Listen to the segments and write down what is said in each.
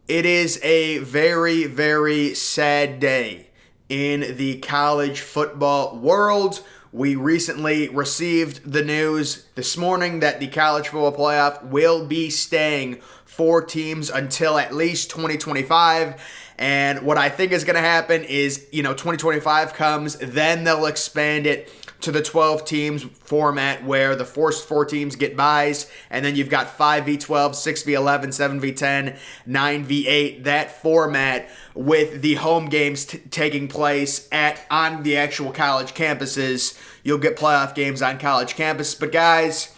It is a very, very sad day in the college football world. We recently received the news this morning that the college football playoff will be staying 4 teams until at least 2025. And what I think is going to happen is, 2025 comes, then they'll expand it to the 12 teams format where the first 4 teams get byes, and then you've got 5v12, 6v11, 7v10, 9v8, that format with the home games taking place on the actual college campuses. You'll get playoff games on college campus. But guys,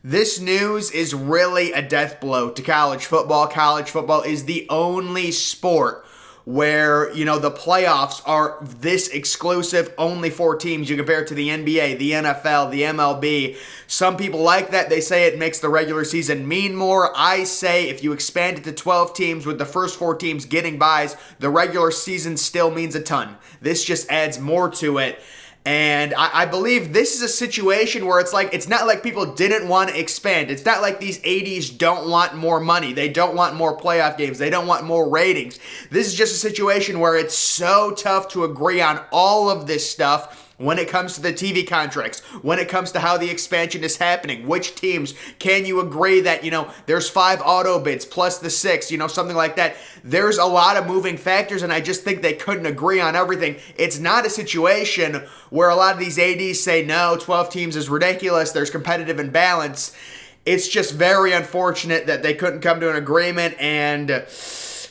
this news is really a death blow to college football. College football is the only sport where, the playoffs are this exclusive, only 4 teams. You compare it to the NBA, the NFL, the MLB. Some people like that. They say it makes the regular season mean more. I say if you expand it to 12 teams with the first 4 teams getting byes, the regular season still means a ton. This just adds more to it. And I believe this is a situation where it's not like people didn't want to expand. It's not like these ADs don't want more money. They don't want more playoff games. They don't want more ratings. This is just a situation where it's so tough to agree on all of this stuff when it comes to the TV contracts, when it comes to how the expansion is happening, which teams, can you agree that, there's 5 auto bids plus the 6, something like that. There's a lot of moving factors, and I just think they couldn't agree on everything. It's not a situation where a lot of these ADs say, no, 12 teams is ridiculous, there's competitive imbalance. It's just very unfortunate that they couldn't come to an agreement, and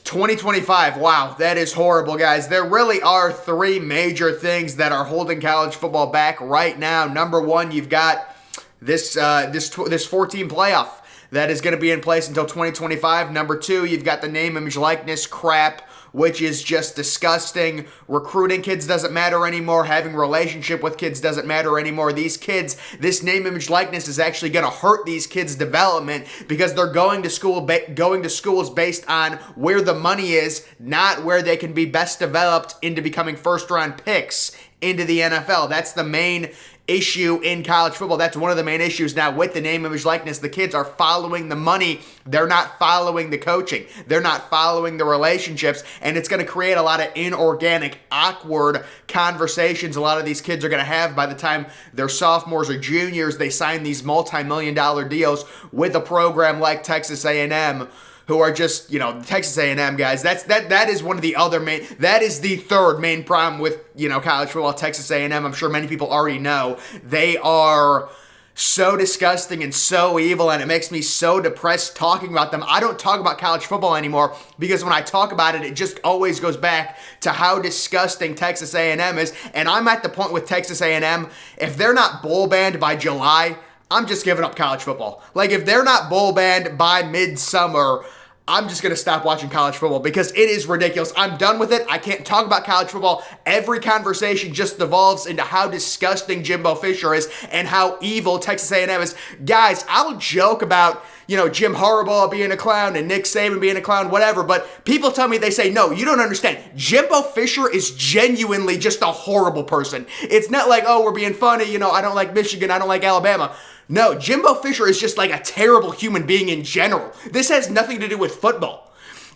2025, wow, that is horrible, guys. There really are 3 major things that are holding college football back right now. Number 1, you've got this 4-team playoff that is going to be in place until 2025. Number 2, you've got the name, image, likeness crap, which is just disgusting. Recruiting kids doesn't matter anymore. Having a relationship with kids doesn't matter anymore. These kids, this name, image, likeness is actually going to hurt these kids' development because they're going to schools based on where the money is, not where they can be best developed into becoming first-round picks into the NFL. That's the main issue in college football. That's one of the main issues now with the name, image, likeness. The kids are following the money. They're not following the coaching. They're not following the relationships, and it's going to create a lot of inorganic, awkward conversations a lot of these kids are going to have by the time they're sophomores or juniors. They sign these multi-million-dollar deals with a program like Texas A&M, who are just, Texas A&M guys. That is one of the other main. That is the third main problem with college football. Texas A&M. I'm sure many people already know they are so disgusting and so evil, and it makes me so depressed talking about them. I don't talk about college football anymore because when I talk about it, it just always goes back to how disgusting Texas A&M is. And I'm at the point with Texas A&M, if they're not bowl banned by July, I'm just giving up college football. Like, if they're not bowl banned by midsummer, I'm just going to stop watching college football because it is ridiculous. I'm done with it. I can't talk about college football. Every conversation just devolves into how disgusting Jimbo Fisher is and how evil Texas A&M is. Guys, I'll joke about, Jim Harbaugh being a clown and Nick Saban being a clown, whatever, but people tell me, they say, no, you don't understand. Jimbo Fisher is genuinely just a horrible person. It's not like, oh, we're being funny, I don't like Michigan, I don't like Alabama. No, Jimbo Fisher is just like a terrible human being in general. This has nothing to do with football.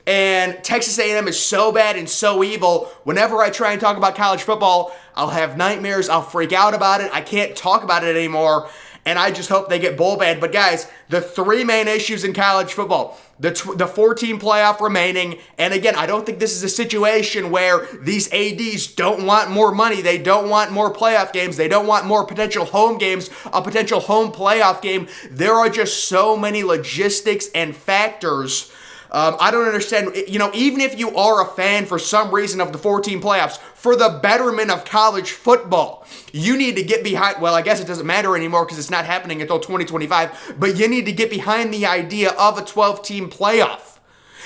And Texas A&M is so bad and so evil. Whenever I try and talk about college football, I'll have nightmares. I'll freak out about it. I can't talk about it anymore. And I just hope they get bowl banned. But guys, the 3 main issues in college football, the 4-team playoff remaining, and again, I don't think this is a situation where these ADs don't want more money. They don't want more playoff games. They don't want more potential home games, a potential home playoff game. There are just so many logistics and factors. I don't understand, even if you are a fan for some reason of the 4-team playoffs, for the betterment of college football, you need to get behind, well, I guess it doesn't matter anymore because it's not happening until 2025, but you need to get behind the idea of a 12-team playoff.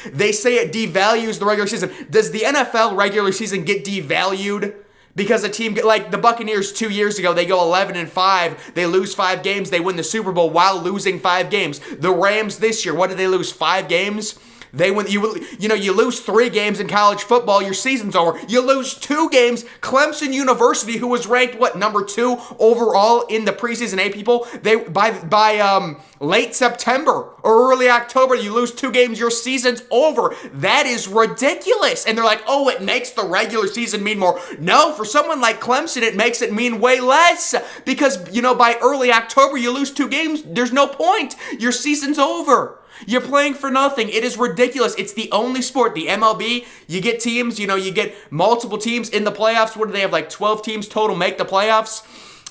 They say it devalues the regular season. Does the NFL regular season get devalued? Because a team, like the Buccaneers 2 years ago, they go 11-5, they lose 5 games, they win the Super Bowl while losing 5 games. The Rams this year, what did they lose, 5 games? You lose 3 games in college football, your season's over. You lose 2 games. Clemson University, who was ranked number 2 overall in the preseason people, they by late September or early October, you lose 2 games, your season's over. That is ridiculous. And they're like, oh, it makes the regular season mean more. No, for someone like Clemson, it makes it mean way less because, by early October, you lose 2 games. There's no point. Your season's over. You're playing for nothing. It is ridiculous. It's the only sport, the MLB, you get teams, you get multiple teams in the playoffs. What do they have, 12 teams total make the playoffs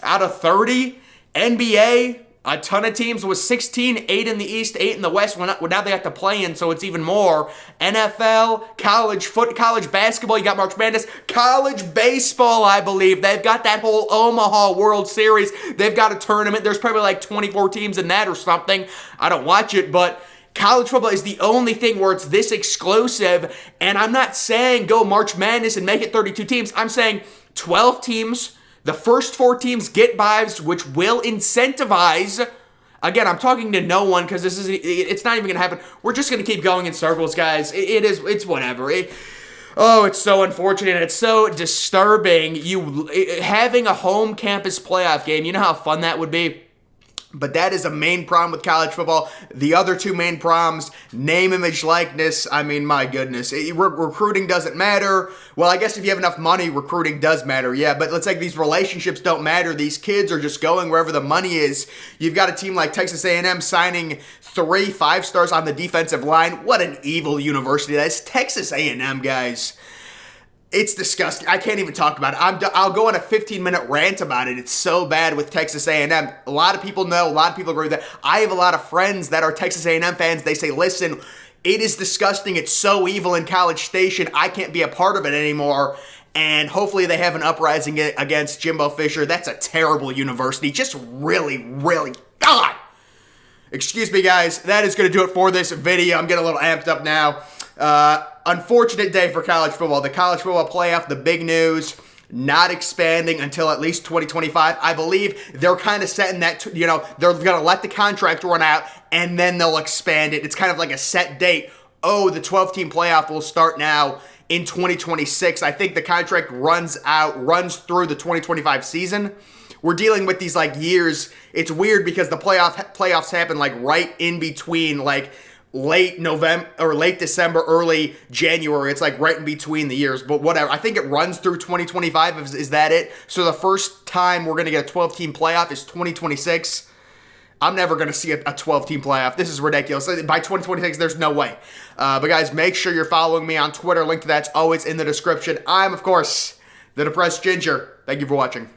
out of 30? NBA, a ton of teams with 16, 8 in the East, 8 in the West. Well, now they have to play in, so it's even more. NFL, college basketball, you got March Madness. College baseball, I believe. They've got that whole Omaha World Series. They've got a tournament. There's probably 24 teams in that or something. I don't watch it, but college football is the only thing where it's this exclusive, and I'm not saying go March Madness and make it 32 teams. I'm saying 12 teams. The first 4 teams get byes, which will incentivize. Again, I'm talking to no one because it's not even going to happen. We're just going to keep going in circles, guys. It's whatever. It's so unfortunate. It's so disturbing. Having a home campus playoff game, you know how fun that would be? But that is a main problem with college football. The other 2 main problems, name, image, likeness. I mean, my goodness. Recruiting doesn't matter. Well, I guess if you have enough money, recruiting does matter. Yeah, but let's say these relationships don't matter. These kids are just going wherever the money is. You've got a team like Texas A&M signing 3 5-stars on the defensive line. What an evil university that is. Texas A&M, guys. It's disgusting. I can't even talk about it. I'll go on a 15-minute rant about it. It's so bad with Texas A&M. A lot of people know. A lot of people agree with that. I have a lot of friends that are Texas A&M fans. They say, listen, it is disgusting. It's so evil in College Station. I can't be a part of it anymore. And hopefully they have an uprising against Jimbo Fisher. That's a terrible university. Just really, really, God. Excuse me, guys. That is going to do it for this video. I'm getting a little amped up now. Unfortunate day for college football. The college football playoff, the big news, not expanding until at least 2025. I believe they're kind of setting that, they're going to let the contract run out and then they'll expand it. It's kind of like a set date. Oh, the 12-team playoff will start now in 2026. I think the contract runs through the 2025 season. We're dealing with these years. It's weird because the playoffs happen right in between late November or late December, early January. It's right in between the years, but whatever. I think it runs through 2025. Is that it? So the first time we're going to get a 12-team playoff is 2026. I'm never going to see a 12-team playoff. This is ridiculous. By 2026, there's no way. But guys, make sure you're following me on Twitter. Link to that's always in the description. I'm, of course, the Depressed Ginger. Thank you for watching.